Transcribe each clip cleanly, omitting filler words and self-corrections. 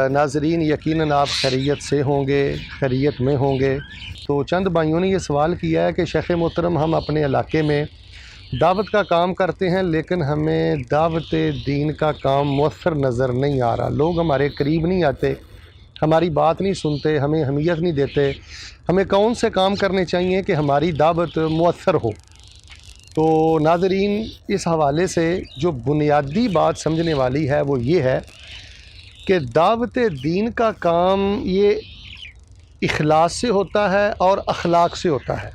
ناظرین یقیناً آپ خیریت سے ہوں گے، خیریت میں ہوں گے۔ تو چند بھائیوں نے یہ سوال کیا ہے کہ شیخ محترم ہم اپنے علاقے میں دعوت کا کام کرتے ہیں لیکن ہمیں دعوت دین کا کام مؤثر نظر نہیں آ رہا، لوگ ہمارے قریب نہیں آتے، ہماری بات نہیں سنتے، ہمیں اہمیت نہیں دیتے، ہمیں کون سے کام کرنے چاہیے کہ ہماری دعوت مؤثر ہو؟ تو ناظرین اس حوالے سے جو بنیادی بات سمجھنے والی ہے وہ یہ ہے کہ دعوت دین کا کام یہ اخلاص سے ہوتا ہے اور اخلاق سے ہوتا ہے۔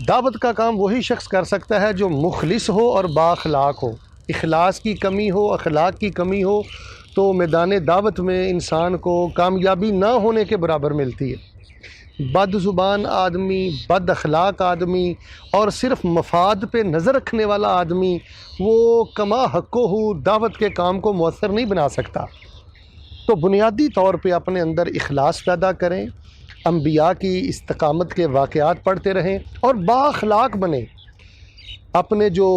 دعوت کا کام وہی شخص کر سکتا ہے جو مخلص ہو اور با اخلاق ہو۔ اخلاص کی کمی ہو، اخلاق کی کمی ہو تو میدان دعوت میں انسان کو کامیابی نہ ہونے کے برابر ملتی ہے۔ بد زبان آدمی، بد اخلاق آدمی اور صرف مفاد پہ نظر رکھنے والا آدمی وہ کما حقو ہو دعوت کے کام کو مؤثر نہیں بنا سکتا۔ تو بنیادی طور پہ اپنے اندر اخلاص پیدا کریں، انبیاء کی استقامت کے واقعات پڑھتے رہیں اور با اخلاق بنیں۔ اپنے جو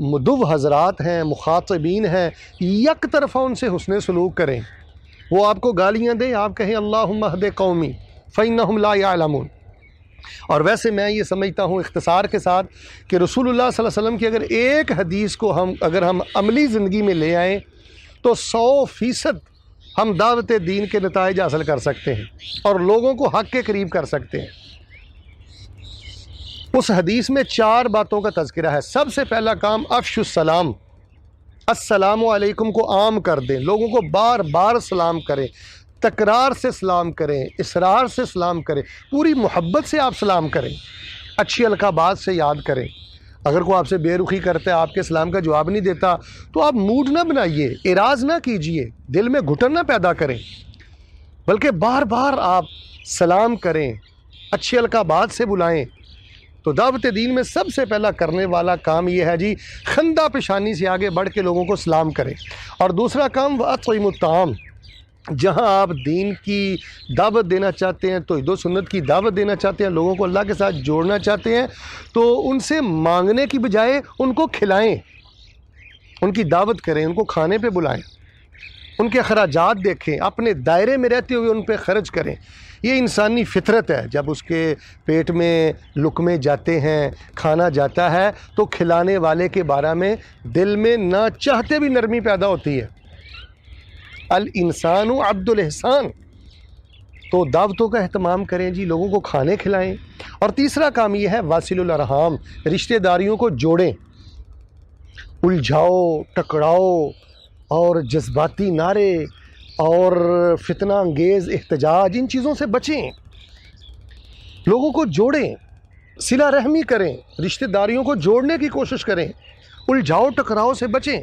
مدعو حضرات ہیں، مخاطبین ہیں، یک طرفہ ان سے حسن سلوک کریں۔ وہ آپ کو گالیاں دیں، آپ کہیں اللہم اہد قومی فإنہم لا یعلمون۔ اور ویسے میں یہ سمجھتا ہوں اختصار کے ساتھ کہ رسول اللہ صلی اللہ علیہ وسلم کی اگر ایک حدیث کو اگر ہم عملی زندگی میں لے آئیں تو 100% ہم دعوت دین کے نتائج حاصل کر سکتے ہیں اور لوگوں کو حق کے قریب کر سکتے ہیں۔ اس حدیث میں 4 باتوں کا تذکرہ ہے۔ سب سے پہلا کام افشوا السلام، السلام علیکم کو عام کر دیں، لوگوں کو بار بار سلام کریں، تکرار سے سلام کریں، اصرار سے سلام کریں، پوری محبت سے آپ سلام کریں، اچھی القابات سے یاد کریں۔ اگر کوئی آپ سے بے رخی کرتا ہے، آپ کے سلام کا جواب نہیں دیتا تو آپ موڈ نہ بنائیے، اعراض نہ کیجئے، دل میں گھٹن نہ پیدا کریں، بلکہ بار بار آپ سلام کریں، اچھی القابات سے بلائیں۔ تو دعوت دین میں سب سے پہلا کرنے والا کام یہ ہے جی، خندہ پیشانی سے آگے بڑھ کے لوگوں کو سلام کریں۔ اور دوسرا کام وَأَطْعِمُوا الطَّعَامَ، جہاں آپ دین کی دعوت دینا چاہتے ہیں، توحید و سنت کی دعوت دینا چاہتے ہیں، لوگوں کو اللہ کے ساتھ جوڑنا چاہتے ہیں، تو ان سے مانگنے کی بجائے ان کو کھلائیں، ان کی دعوت کریں، ان کو کھانے پہ بلائیں، ان کے اخراجات دیکھیں، اپنے دائرے میں رہتے ہوئے ان پہ خرچ کریں۔ یہ انسانی فطرت ہے، جب اس کے پیٹ میں لقمے جاتے ہیں، کھانا جاتا ہے تو کھلانے والے کے بارے میں دل میں نہ چاہتے بھی نرمی پیدا ہوتی ہے۔ الانسان عبد الاحسان۔ تو دعوتوں کا اہتمام کریں جی، لوگوں کو کھانے کھلائیں۔ اور تیسرا کام یہ ہے واصل الارحام، رشتہ داریوں کو جوڑیں۔ الجھاؤ، ٹکراؤ اور جذباتی نعرے اور فتنہ انگیز احتجاج، ان چیزوں سے بچیں، لوگوں کو جوڑیں، صلہ رحمی کریں، رشتہ داریوں کو جوڑنے کی کوشش کریں، الجھاؤ ٹکراؤ سے بچیں۔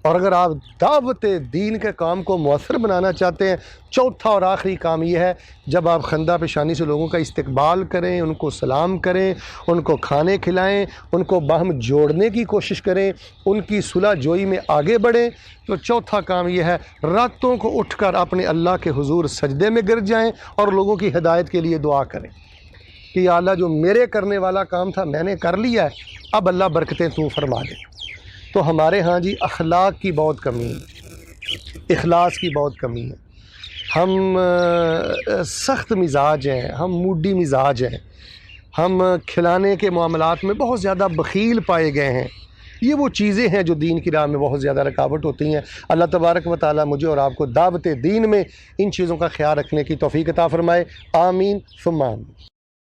اور اگر آپ دعوت دین کے کام کو مؤثر بنانا چاہتے ہیں، چوتھا اور آخری کام یہ ہے، جب آپ خندہ پیشانی سے لوگوں کا استقبال کریں، ان کو سلام کریں، ان کو کھانے کھلائیں، ان کو باہم جوڑنے کی کوشش کریں، ان کی صلح جوئی میں آگے بڑھیں، تو چوتھا کام یہ ہے راتوں کو اٹھ کر اپنے اللہ کے حضور سجدے میں گر جائیں اور لوگوں کی ہدایت کے لیے دعا کریں کہ یا اللہ جو میرے کرنے والا کام تھا میں نے کر لیا ہے، اب اللہ برکتیں تو فرما دے۔ تو ہمارے ہاں جی اخلاق کی بہت کمی ہے، اخلاص کی بہت کمی ہے، ہم سخت مزاج ہیں، ہم موڈی مزاج ہیں، ہم کھلانے کے معاملات میں بہت زیادہ بخیل پائے گئے ہیں۔ یہ وہ چیزیں ہیں جو دین کی راہ میں بہت زیادہ رکاوٹ ہوتی ہیں۔ اللہ تبارک و تعالیٰ مجھے اور آپ کو دعوت دین میں ان چیزوں کا خیال رکھنے کی توفیق عطا فرمائے، آمین ثم آمین۔